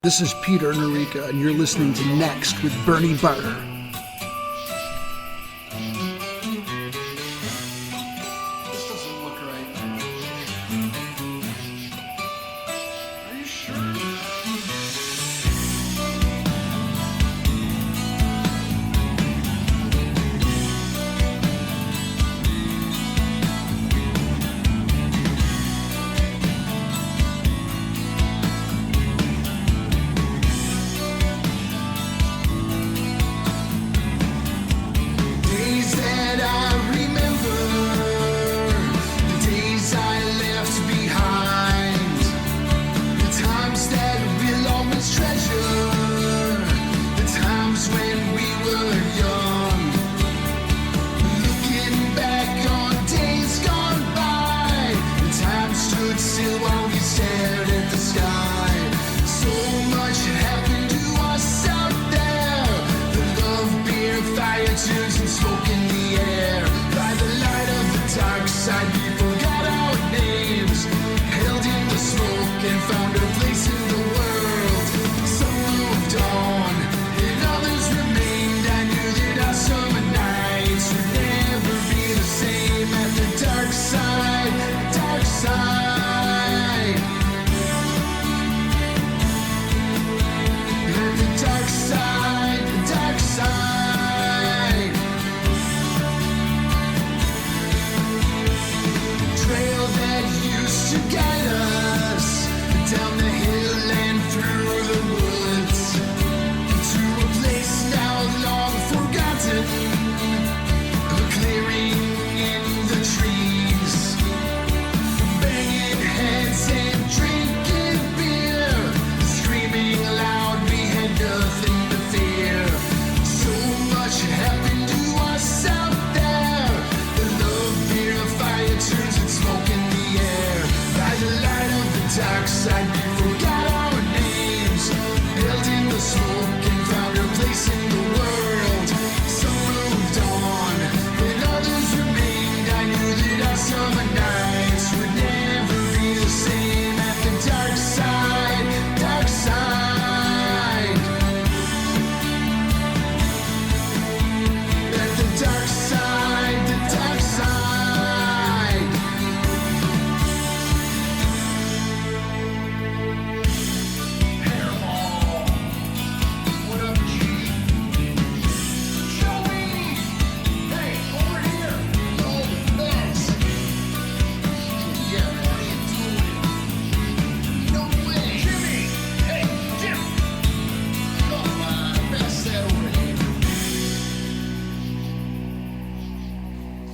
This is Peter Noreika, and you're listening to Next with Bernie Barter. This doesn't look right. Are you sure?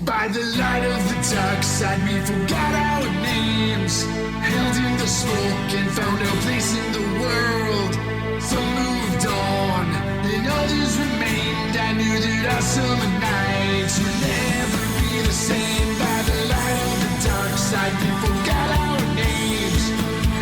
By the light of the dark side, we forgot our names, held in the smoke and found our place in the world. Some moved on, and others remained. I knew that our summer nights would never be the same. By the light of the dark side, we forgot our names,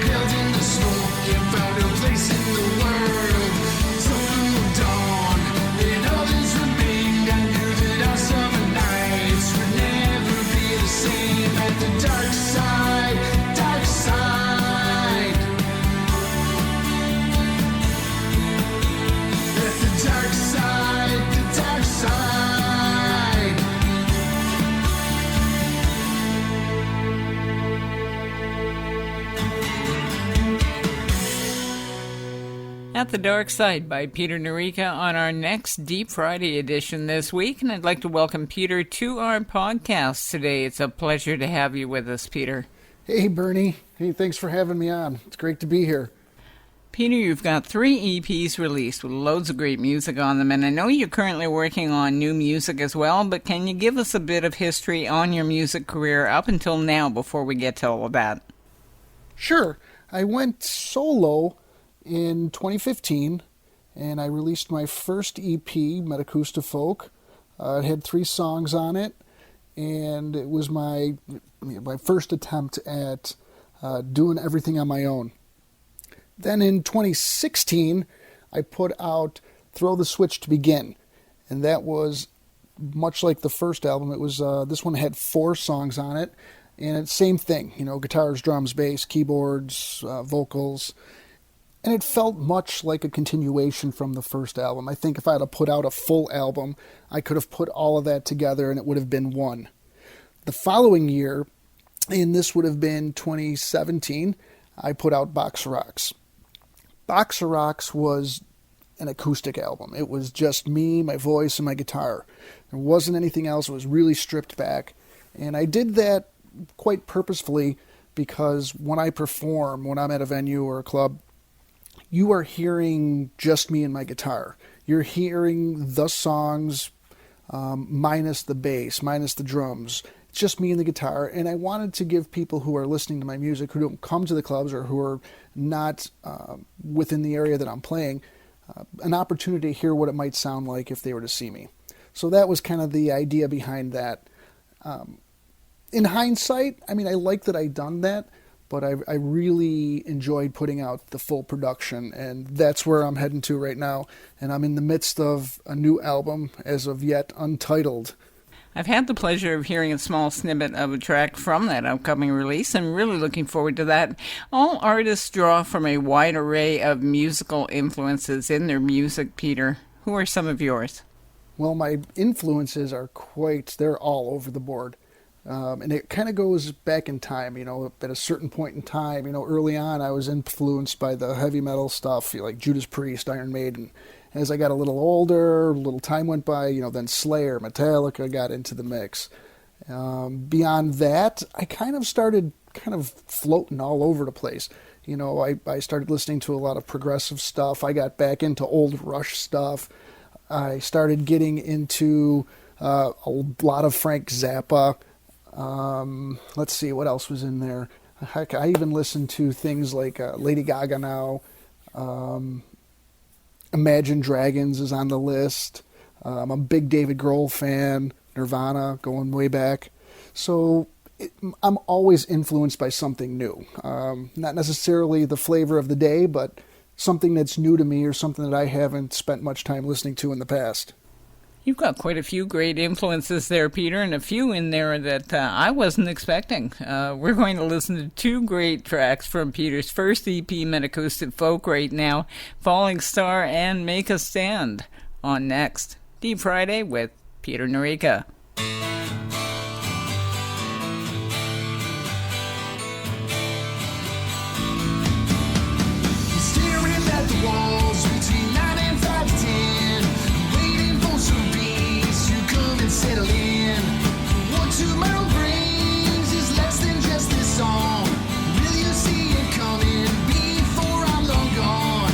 held in the smoke and found our place in the world. Some moved on, and others remained. I knew that our summer nights would never be the same. At the dark side, dark side. At the dark side, the dark side. At the Dark Side by Peter Noreika on our next Deep Friday edition this week, and I'd like to welcome Peter to our podcast today. It's a pleasure to have you with us, Peter. Hey, Bernie. Hey, thanks for having me on. It's great to be here. Peter, you've got 3 EPs released with loads of great music on them, and I know you're currently working on new music as well, but can you give us a bit of history on your music career up until now before we get to all of that? Sure. I went solo in 2015, and I released my first EP, Metacosta Folk. It had 3 songs on it, and it was my first attempt at doing everything on my own. Then in 2016, I put out Throw the Switch to Begin, and that was much like the first album. It was this one had 4 songs on it, and it's same thing, guitars, drums, bass, keyboards, vocals. And it felt much like a continuation from the first album. I think if I had to put out a full album, I could have put all of that together and it would have been one. The following year, and this would have been 2017, I put out Box of Rocks. Box of Rocks was an acoustic album. It was just me, my voice, and my guitar. There wasn't anything else. It was really stripped back. And I did that quite purposefully because when I perform, when I'm at a venue or a club, you are hearing just me and my guitar. You're hearing the songs minus the bass, minus the drums. It's just me and the guitar. And I wanted to give people who are listening to my music, who don't come to the clubs or who are not within the area that I'm playing, an opportunity to hear what it might sound like if they were to see me. So that was kind of the idea behind that. In hindsight, I mean, I like that I'd done that, but I really enjoyed putting out the full production, and that's where I'm heading to right now. And I'm in the midst of a new album, as of yet untitled. I've had the pleasure of hearing a small snippet of a track from that upcoming release and really looking forward to that. All artists draw from a wide array of musical influences in their music, Peter. Who are some of yours? Well, my influences are they're all over the board. And it kind of goes back in time, at a certain point in time, early on I was influenced by the heavy metal stuff, like Judas Priest, Iron Maiden. As I got a little older, a little time went by, then Slayer, Metallica got into the mix. Beyond that, I kind of started floating all over the place. I started listening to a lot of progressive stuff. I got back into old Rush stuff. I started getting into a lot of Frank Zappa. Let's see, what else was in there? Heck, I even listened to things like Lady Gaga now. Imagine Dragons is on the list. I'm a big David Grohl fan. Nirvana, going way back. So I'm always influenced by something new. Not necessarily the flavor of the day, but something that's new to me or something that I haven't spent much time listening to in the past. You've got quite a few great influences there, Peter, and a few in there that I wasn't expecting. We're going to listen to two great tracks from Peter's first EP, Metacoustic Folk, right now, Falling Star and Make a Stand. On next, Deep Friday with Peter Noreika. Staring at the walls between 9 and 5 to 10, waiting for some beats to come and settle in. What tomorrow brings is less than just this song. Will you see it coming before I'm long gone?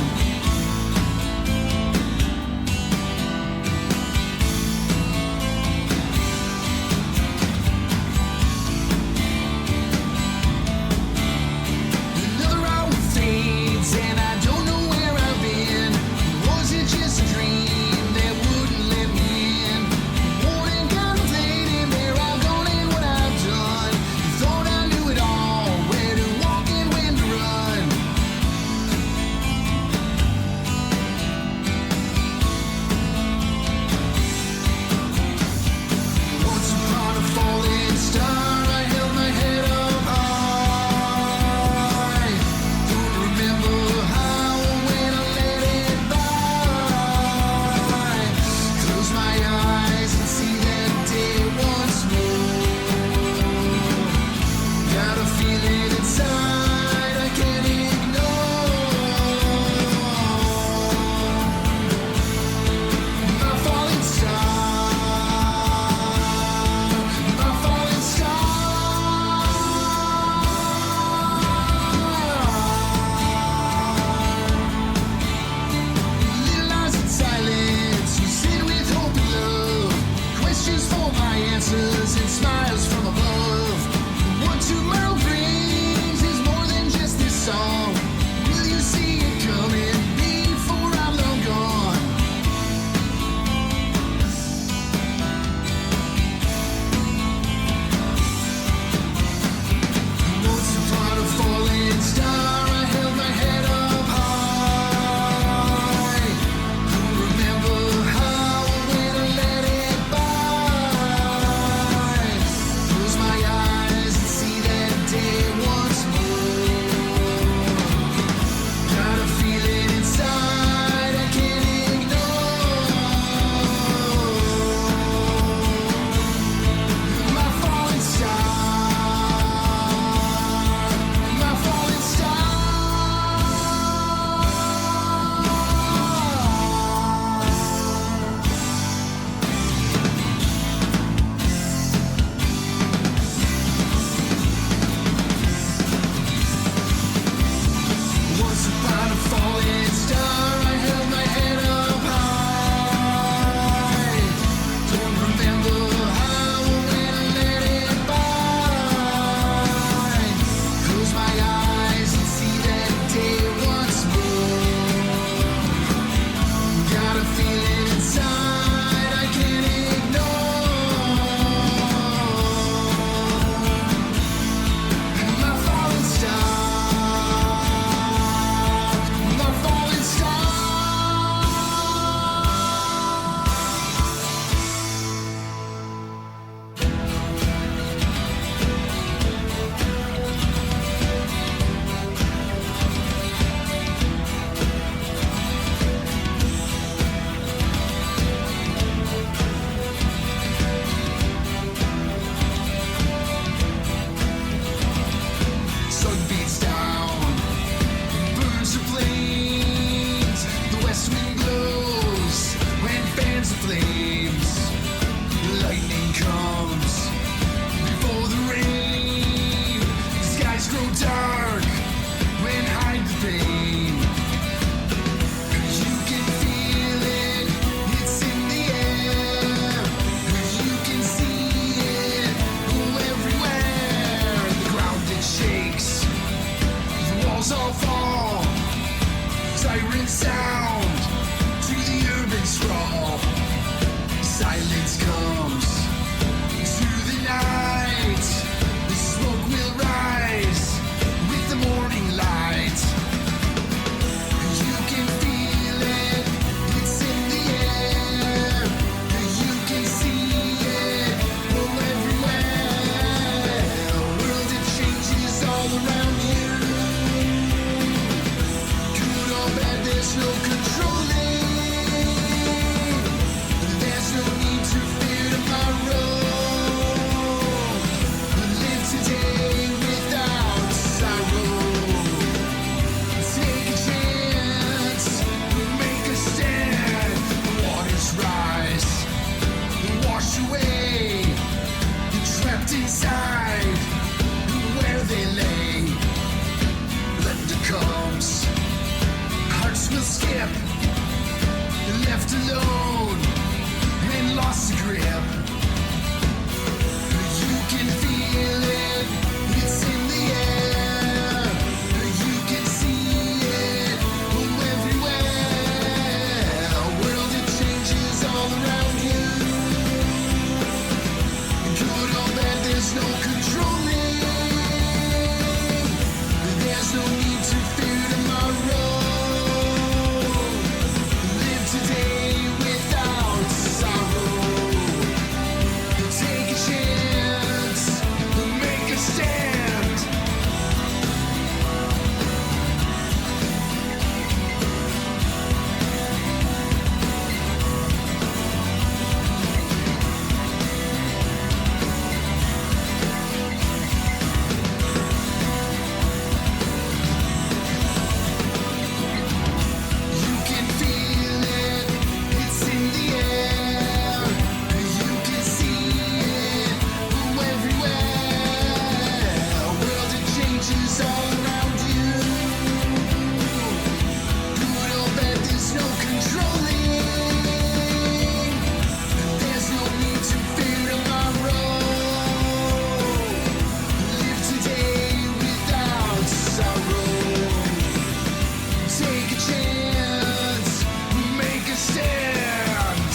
there's no controlling. There's no need to fear tomorrow. Live today without sorrow. Take a chance, make a stand. The waters rise, wash away. Trapped inside where they lay. Thunder comes, hearts will skip. Left alone and lost the grip. You can feel it, it's in the air. You can see it everywhere. A world that changes all around you. Good or bad, there's no controlling. There's no need to fear tomorrow. Live today without sorrow. Take a chance, make a stand. You can feel it, it's in the air. You can see it everywhere. A world that changes all around you. Good or bad, there's no controlling. There's no need to fear tomorrow. Live today without sorrow. Take a chance, make a stand.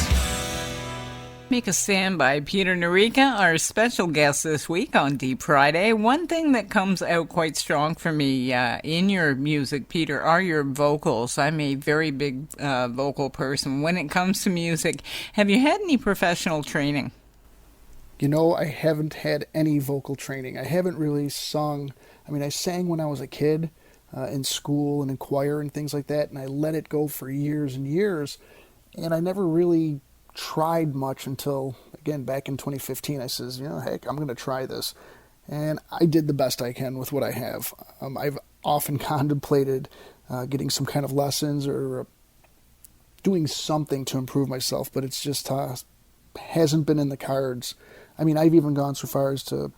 Make a Stand by Peter Noreika, our special guest this week on Deep Friday. One thing that comes out quite strong for me in your music, Peter, are your vocals. I'm a very big vocal person. When it comes to music, have you had any professional training? You know, I haven't had any vocal training. I haven't really sung. I mean, I sang when I was a kid in school and in choir and things like that, and I let it go for years and years, and I never really tried much until, again, back in 2015, I says, heck, I'm going to try this. And I did the best I can with what I have. I've often contemplated getting some kind of lessons or doing something to improve myself, but it's just hasn't been in the cards. I mean, I've even gone so far as to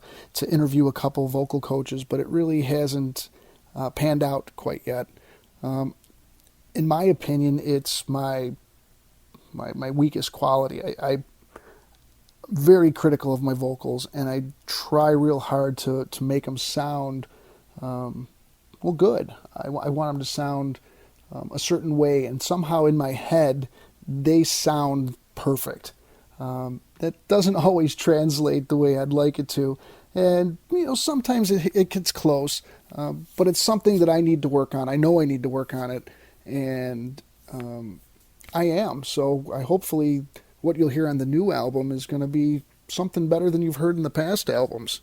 interview a couple vocal coaches, but it really hasn't panned out quite yet. In my opinion, it's my weakest quality. I'm very critical of my vocals, and I try real hard to make them sound good. I want them to sound a certain way, and somehow in my head they sound perfect. That doesn't always translate the way I'd like it to, and sometimes it gets close, but it's something that I need to work on. I know I need to work on it, and I am. So hopefully what you'll hear on the new album is going to be something better than you've heard in the past albums.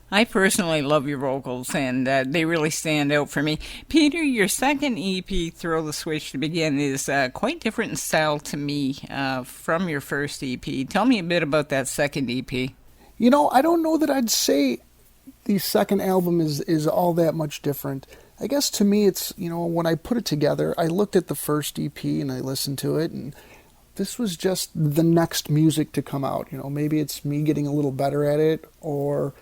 I personally love your vocals, and they really stand out for me. Peter, your second EP, Throw the Switch to Begin, is quite different in style to me from your first EP. Tell me a bit about that second EP. I don't know that I'd say the second album is all that much different. I guess to me it's, when I put it together, I looked at the first EP and I listened to it, and this was just the next music to come out. Maybe it's me getting a little better at it, or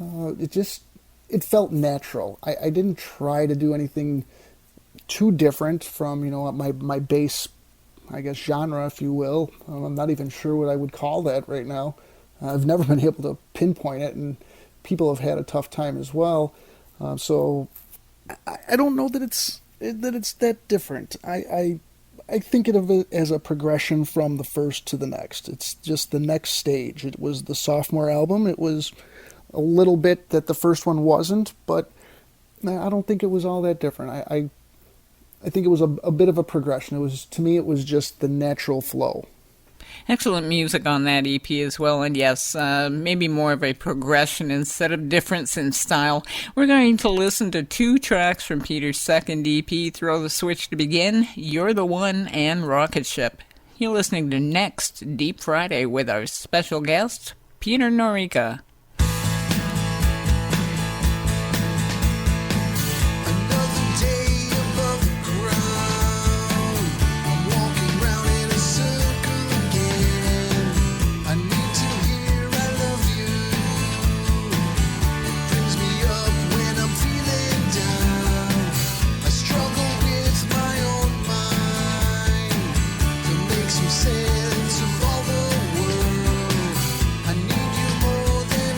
it felt natural. I didn't try to do anything too different from, my base, I guess, genre, if you will. I'm not even sure what I would call that right now. I've never been able to pinpoint it, and people have had a tough time as well. So I don't know that it's that different. I think of it as a progression from the first to the next. It's just the next stage. It was the sophomore album. It was a little bit that the first one wasn't, but I don't think it was all that different. I think it was a bit of a progression. To me, it was just the natural flow. Excellent music on that EP as well, and yes, maybe more of a progression instead of difference in style. We're going to listen to 2 tracks from Peter's second EP, Throw the Switch to Begin, You're the One, and Rocket Ship. You're listening to Next Deep Friday with our special guest, Peter Noreika. Sense of all the world. I need you more than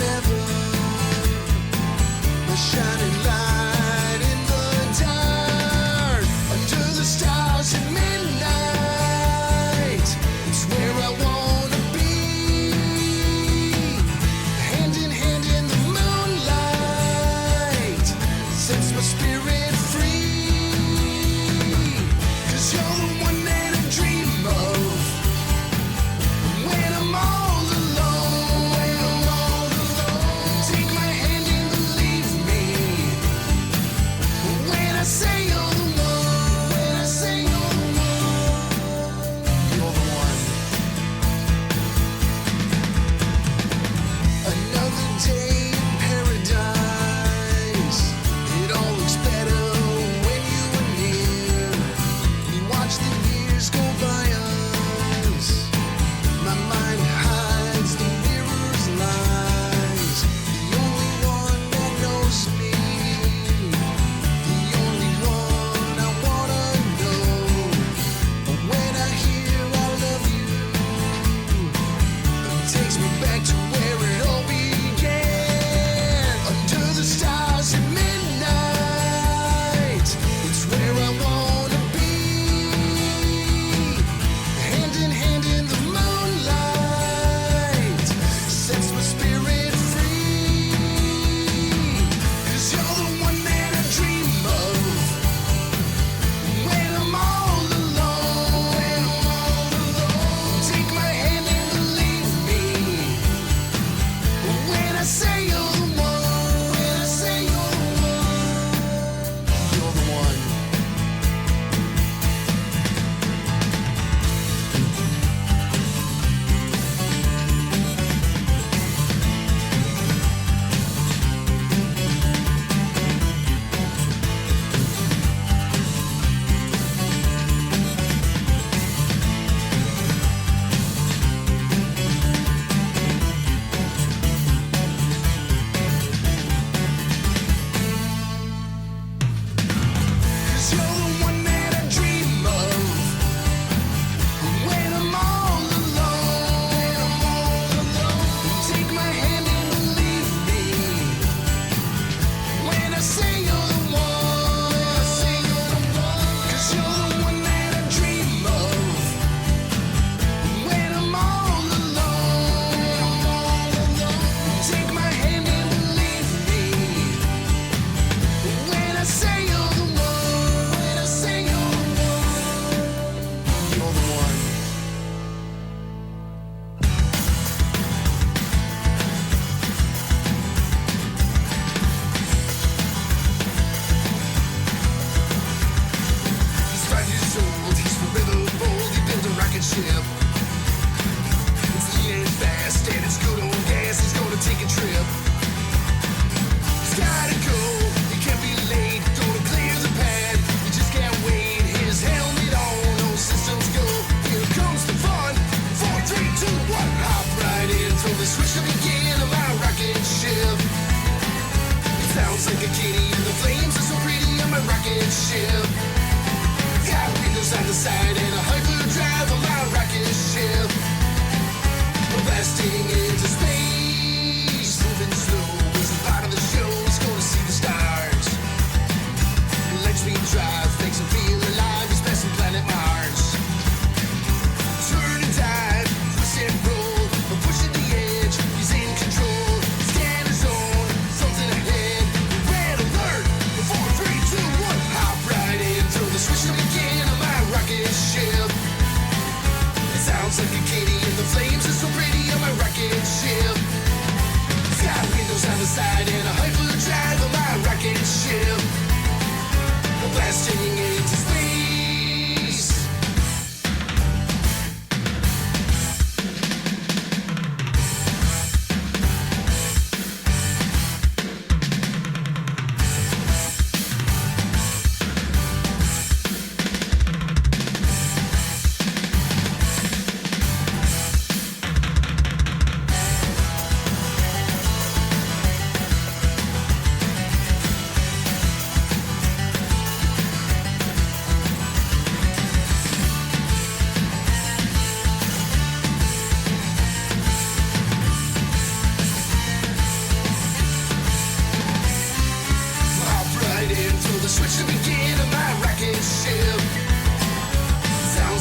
Sounds like a kitty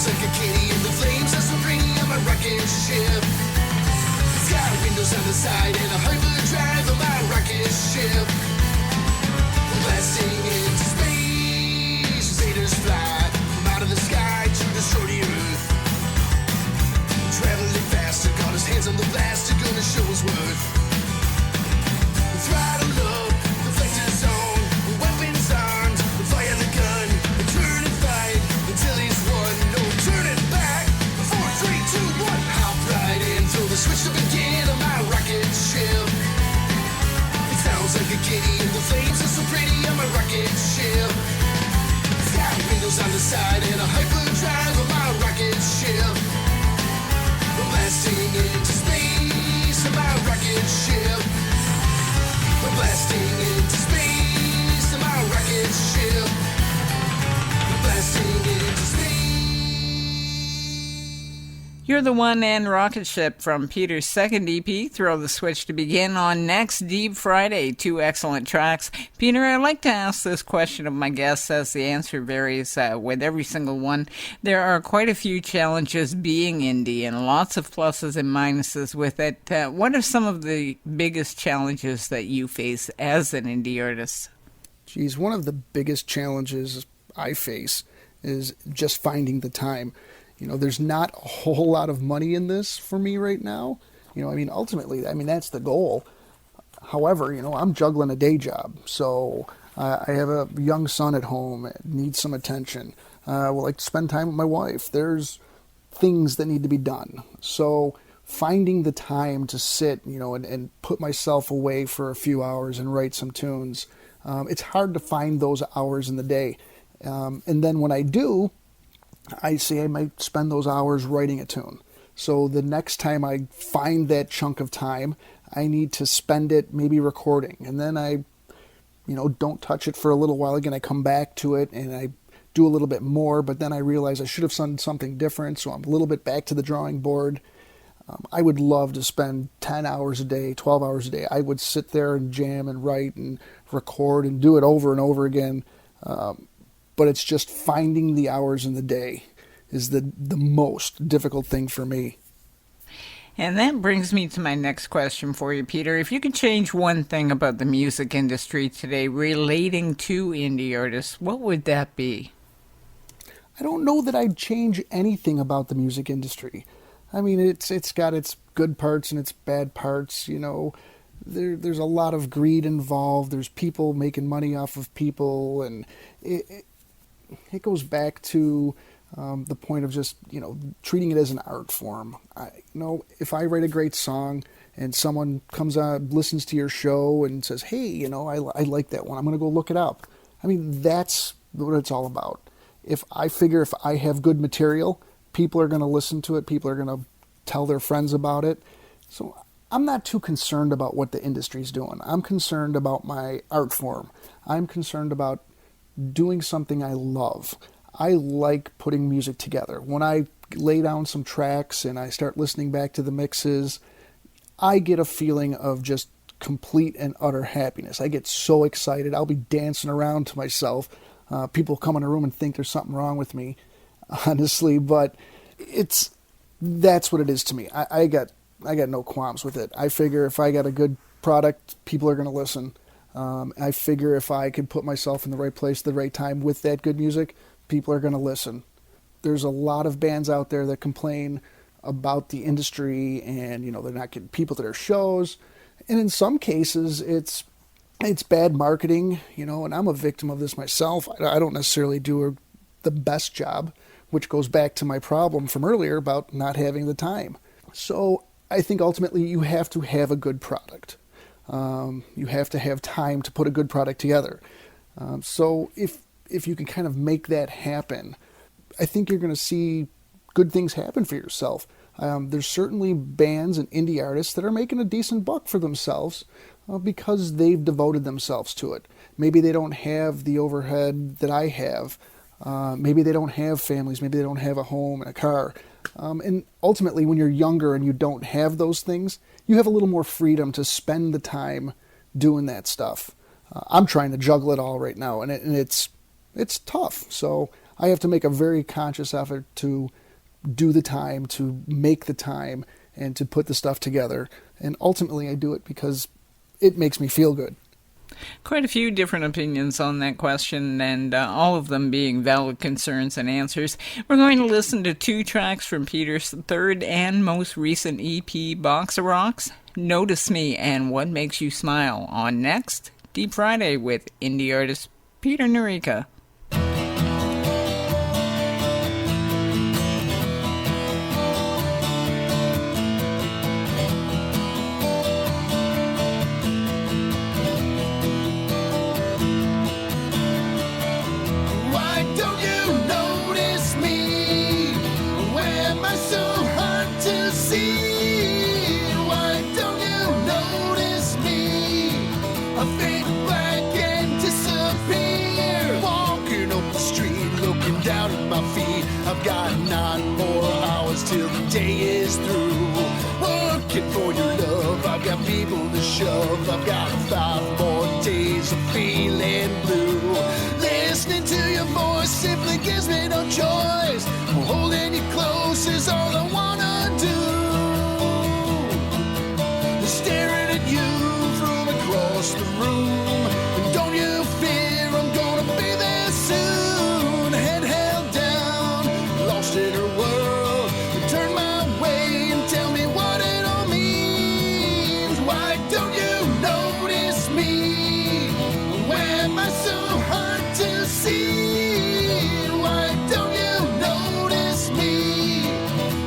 like a kitty in the flames as we're bringing on my rocket ship. It's got windows on the side and a hyperdrive on my rocket ship. We're blasting into space. Invaders fly from out of the sky to destroy the earth. Traveling faster, got his hands on the blaster, gonna show his worth. Throttle up, reflectors on, weapons armed, fire the gun, turn and fight until he's won. No turning back. 4, 3, 2, 1. Hop right in, throw the switch to begin on my rocket ship. It sounds like a kitty in the flames, it's so pretty on my rocket ship. It's got windows on the side and a hyperdrive on my rocket ship. We're blasting into space on my rocket ship. We're blasting into space in my rocket ship. We're blasting into space. You're the One and Rocket Ship from Peter's second EP, Throw the Switch to Begin, on next Deep Friday. 2 excellent tracks. Peter, I like to ask this question of my guests as the answer varies with every single one. There are quite a few challenges being indie and lots of pluses and minuses with it. What are some of the biggest challenges that you face as an indie artist? Geez, one of the biggest challenges I face is just finding the time. There's not a whole lot of money in this for me right now. Ultimately, that's the goal. However, I'm juggling a day job. So I have a young son at home, needs some attention. Would like to spend time with my wife. There's things that need to be done. So finding the time to sit, and put myself away for a few hours and write some tunes, it's hard to find those hours in the day. And then when I do, I say I might spend those hours writing a tune. So the next time I find that chunk of time, I need to spend it maybe recording. And then I, don't touch it for a little while. Again, I come back to it and I do a little bit more, but then I realize I should have done something different. So I'm a little bit back to the drawing board. I would love to spend 10 hours a day, 12 hours a day. I would sit there and jam and write and record and do it over and over again. But it's just finding the hours in the day is the most difficult thing for me. And that brings me to my next question for you, Peter. If you could change one thing about the music industry today relating to indie artists, what would that be? I don't know that I'd change anything about the music industry. It's got its good parts and its bad parts. There's a lot of greed involved. There's people making money off of people, and it goes back to the point of just, treating it as an art form. If I write a great song and someone comes on, listens to your show and says, hey, I like that one, I'm going to go look it up. That's what it's all about. If I have good material, people are going to listen to it. People are going to tell their friends about it. So I'm not too concerned about what the industry's doing. I'm concerned about my art form. I'm concerned about doing something I love. I like putting music together. When I lay down some tracks and I start listening back to the mixes, I get a feeling of just complete and utter happiness. I get so excited. I'll be dancing around to myself. People come in a room and think there's something wrong with me, honestly, but that's what it is to me. I got no qualms with it. I figure if I got a good product, people are going to listen. I figure if I can put myself in the right place at the right time with that good music, people are going to listen. There's a lot of bands out there that complain about the industry and, they're not getting people to their shows. And in some cases, it's bad marketing, and I'm a victim of this myself. I don't necessarily do the best job, which goes back to my problem from earlier about not having the time. So I think ultimately you have to have a good product. You have to have time to put a good product together. So if you can kind of make that happen, I think you're going to see good things happen for yourself. There's certainly bands and indie artists that are making a decent buck for themselves because they've devoted themselves to it. Maybe they don't have the overhead that I have. Maybe they don't have families. Maybe they don't have a home and a car. And ultimately, when you're younger and you don't have those things, you have a little more freedom to spend the time doing that stuff. I'm trying to juggle it all right now, and it's tough. So I have to make a very conscious effort to do the time, to make the time, and to put the stuff together. And ultimately I do it because it makes me feel good. Quite a few different opinions on that question, and all of them being valid concerns and answers. We're going to listen to 2 tracks from Peter's third and most recent EP, Box of Rocks, Notice Me and What Makes You Smile, on next Deep Friday with indie artist Peter Noreika. I've got 9 more hours till the day is through. Working for your love, I've got people to shove. I've got 5 more days of feeling blue. Listening to your voice simply gives me no choice. Holding you close is all I wanna do. Staring at you from across the room. And don't you fear, I'm gonna be there soon. Head held down, lost in her world. Turn my way and tell me what it all means. Why don't you notice me? Why am I so hard to see? Why don't you notice me?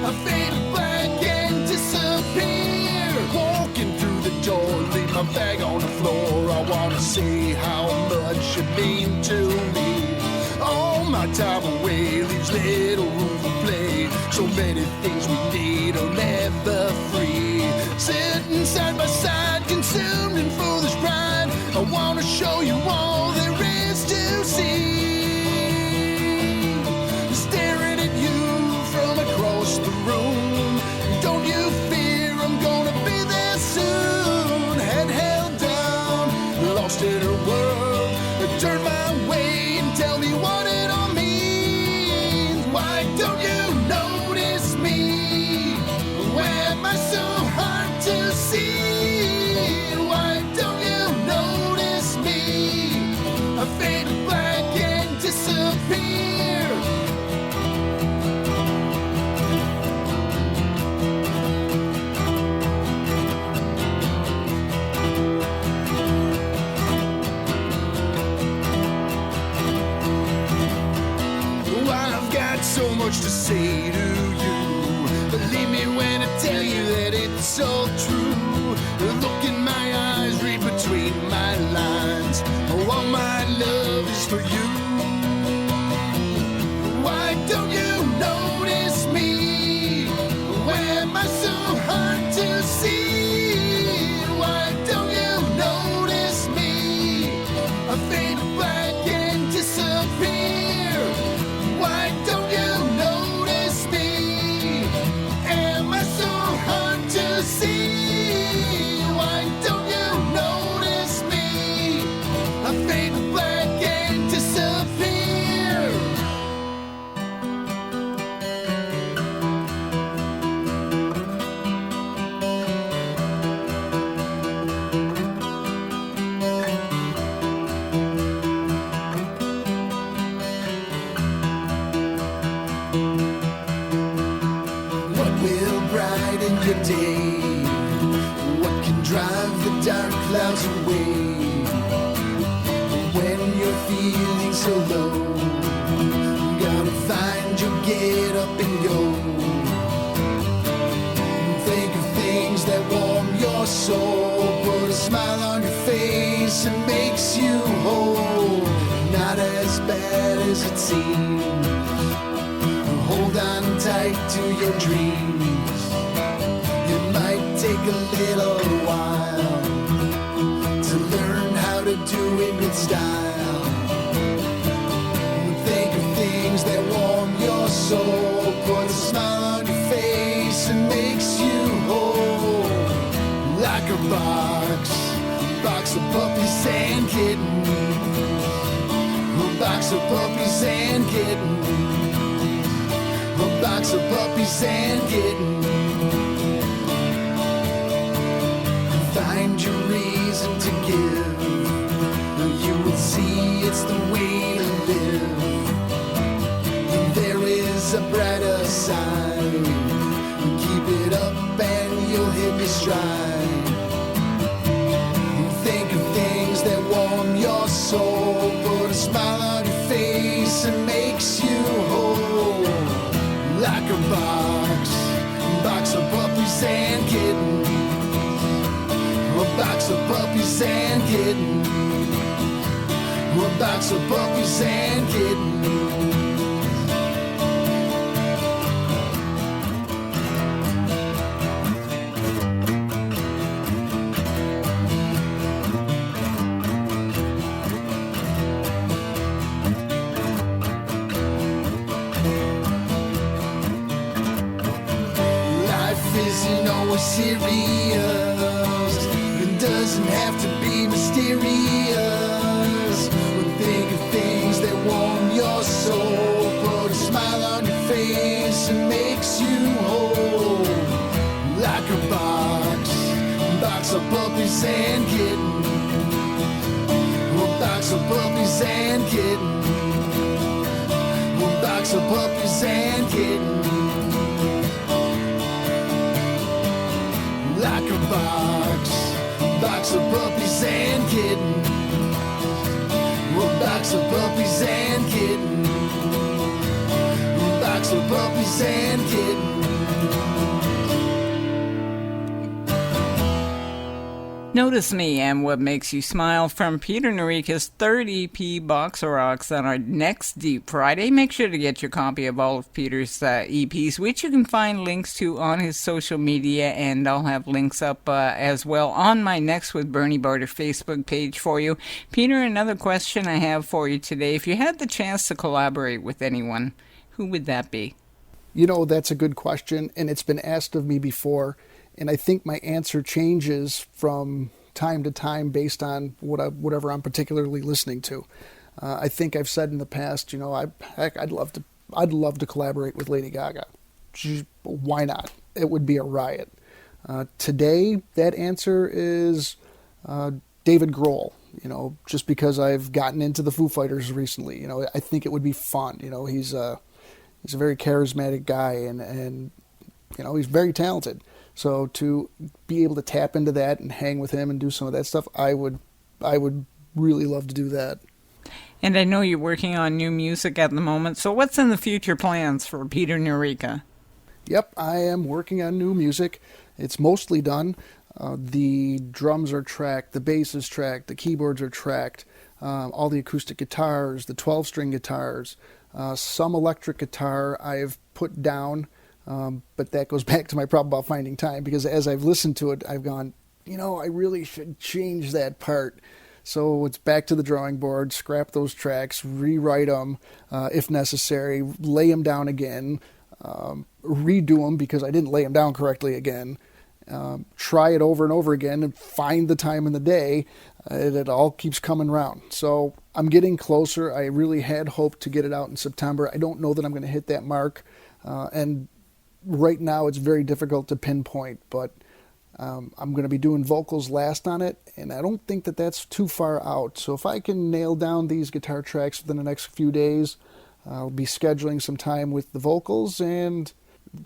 I fade black and disappear. Walking through the door, leave my bag on the floor. I wanna say how much you mean to me. All my time away leaves little room for play. So many things we need are never free. Sitting side by side, consumed in foolish pride. I wanna show you all there is to see. Staring at you from across the room. Don't you fear, I'm gonna be there soon. Head held down, lost in her world. Turn my way and tell me what it all means. Why don't you notice me? Why am I so hard to see? Why don't you notice me? I fade black and disappear. I've got so much to say to you. Believe me when I tell you that it's all true. Look in my eyes, read between my lines. All my love is for you. Why don't you notice me? Why am I so hard to see? Why don't you notice me? I fade black and disappear. Why don't you notice me? Am I so hard to see? Why don't you notice me? I fade black and disappear. What will brighten your day? What can drive the dark clouds away? When you're feeling so low, you gotta find your get up and go. Think of things that warm your soul. Put a smile on your face and makes you whole. Not as bad as it seems. Hold on tight to your dreams. It might take a little while to learn how to do it with style. Think of things that warm your soul. Put a smile on your face and makes you whole. Like a box of puppies and kittens. box of puppies and kittens. A box of puppies and kittens. Find your reason to give. You will see it's the way to live. There is a brighter side. Keep it up and you'll hit your stride. Think of things that warm your soul. Put a smile on your face and makes you whole. Like a box of puppies and kittens. A box of puppies and kittens. A box of puppies and kittens. Isn't always serious. It doesn't have to be mysterious. But think of things that warm your soul. Put a smile on your face and makes you whole. Like a box of puppies and kittens. A box of puppies and kittens. A box of puppies and kittens. Like a box of puppies and kittens. A box of puppies and kittens. A box of puppies and kittens. Notice Me and What Makes You Smile from Peter Noreika's third EP, Box of Rocks, on our next Deep Friday. Make sure to get your copy of all of Peter's EPs, which you can find links to on his social media, and I'll have links up as well on my Next with Bernie Barter Facebook page for you. Peter, another question I have for you today. If you had the chance to collaborate with anyone, who would that be? You know, that's a good question, and it's been asked of me before. And I think my answer changes from time to time based on whatever I'm particularly listening to. I think I've said in the past, you know, I'd love to collaborate with Lady Gaga. Why not? It would be a riot. Today, that answer is David Grohl. You know, just because I've gotten into the Foo Fighters recently. You know, I think it would be fun. You know, he's a very charismatic guy, and you know, he's very talented. So to be able to tap into that and hang with him and do some of that stuff, I would really love to do that. And I know you're working on new music at the moment, so what's in the future plans for Peter Noreika? Yep, I am working on new music. It's mostly done. The drums are tracked, the bass is tracked, the keyboards are tracked, all the acoustic guitars, the 12-string guitars, some electric guitar I've put down. But that goes back to my problem about finding time, because as I've listened to it, I've gone, you know, I really should change that part. So it's back to the drawing board, scrap those tracks, rewrite them if necessary, lay them down again, redo them because I didn't lay them down correctly again, try it over and over again and find the time in the day. It all keeps coming around. So I'm getting closer. I really had hoped to get it out in September. I don't know that I'm going to hit that mark. And right now it's very difficult to pinpoint, but I'm going to be doing vocals last on it, and I don't think that that's too far out. So if I can nail down these guitar tracks within the next few days, I'll be scheduling some time with the vocals, and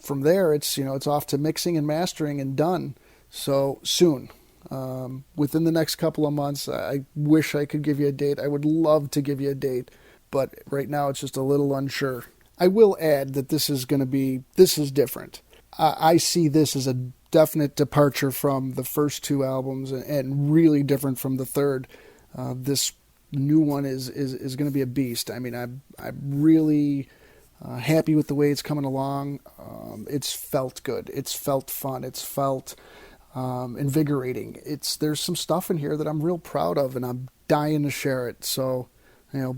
from there it's off to mixing and mastering and done. So soon, within the next couple of months. I wish I could give you a date. I would love to give you a date, but right now it's just a little unsure. I will add that this is different. I see this as a definite departure from the first two albums and really different from the third. This new one is going to be a beast. I mean, I'm really happy with the way it's coming along. It's felt good. It's felt fun. It's felt invigorating. There's some stuff in here that I'm real proud of, and I'm dying to share it. So,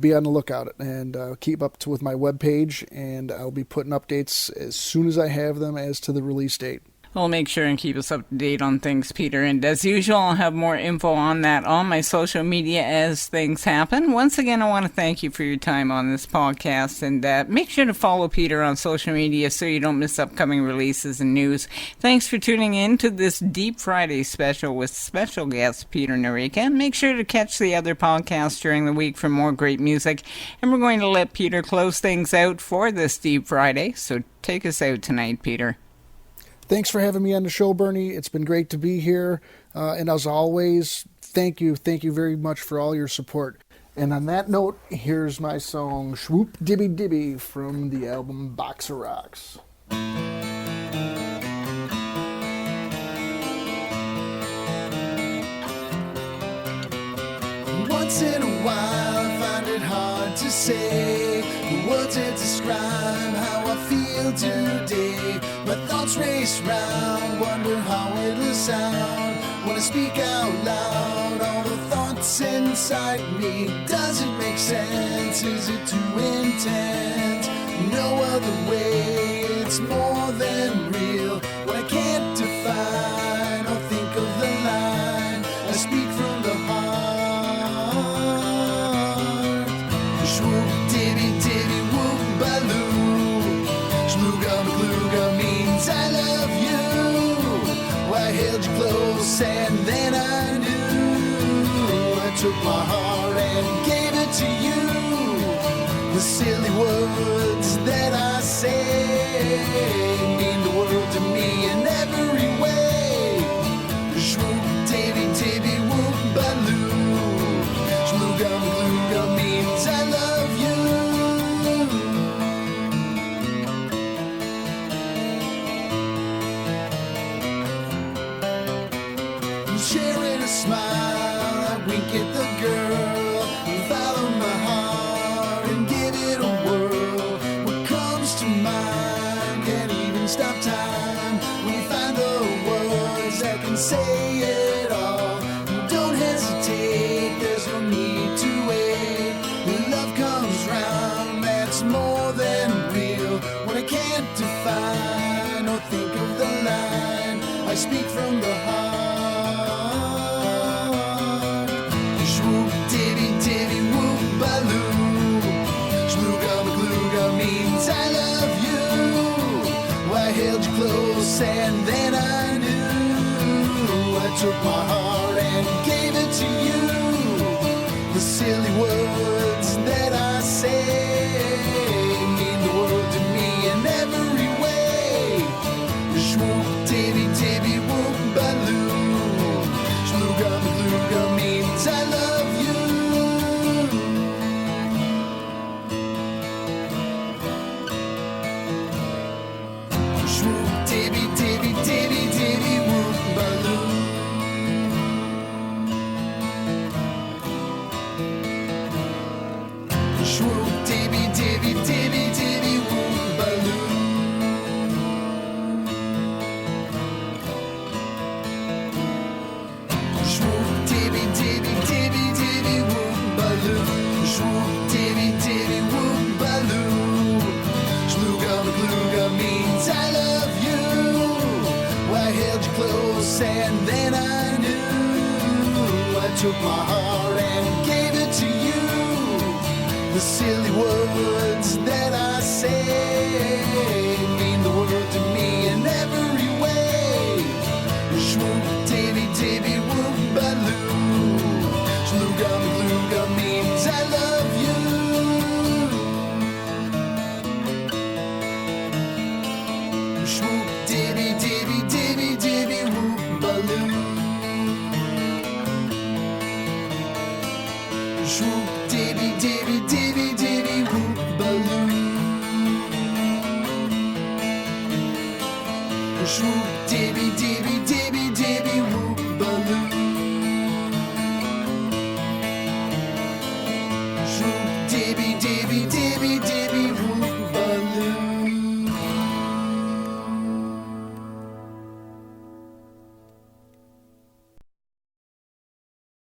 be on the lookout and keep up with my webpage, and I'll be putting updates as soon as I have them as to the release date. Well, make sure and keep us up to date on things, Peter. And as usual, I'll have more info on that on my social media as things happen. Once again, I want to thank you for your time on this podcast. And make sure to follow Peter on social media so you don't miss upcoming releases and news. Thanks for tuning in to this Deep Friday special with special guest Peter Noreika. Make sure to catch the other podcasts during the week for more great music. And we're going to let Peter close things out for this Deep Friday. So take us out tonight, Peter. Thanks for having me on the show, Bernie. It's been great to be here. And as always, thank you very much for all your support. And on that note, here's my song, Shwoop Dibby Dibby, from the album Box of Rocks. Once in a while I find it hard to say the words that describe how I feel today. My thoughts race round, wonder how it'll sound when I speak out loud. All the thoughts inside me, does it make sense? Is it too intense? No other way, it's more than real. When I can't define or think of the line, I speak from the heart. Shwoop dibby dibby whoop baloo. Shlooga maglooga means I love you. Well, I held you close and then I knew. I took my heart and gave it to you. The silly words that I say mean the world to me in every way. Shwoop dibby dibby whoop baloo. Shlooga maglooga means I love you. Sharing a smile, I wink at the girl, follow my heart and give it a whirl. What comes to mind can't even stop time. We find the words that can say it all. Don't hesitate, there's no need to wait. When love comes round, that's more than real. When I can't define or think of the line, I speak from the heart. Shwoop dibby dibby whoop baloo. Shlooga maglooga means I love you. Well, I held you close and then I knew. I took my heart and gave it to you. The silly words that I say mean the world to me in every way. Shwoop dibby dibby whoop baloo. Shlooga maglooga means I love you. Shwoop dibby dibby dibby dibby whoop baloo. Shwoop dibby dibby dibby dibby whoop baloo. Shwoop dibby dibby dibby dibby whoop baloo. Shwoop dibby dibby whoop baloo. Shlooga maglooga means I love you. Well, I held you close and then I knew. I took my heart and gave it to you. The silly words that I say mean the world to me in every way. Shwoop dibby dibby whoop baloo. Shlooga maglooga means I love you. Shwoop dibby dibby dibby dibby whoop baloo. Shwoop dibby dibby dibby dibby whoop baloo. Shwoop dibby dibby dibby dibby whoop baloo. Shwoop dibby dibby dibby dibby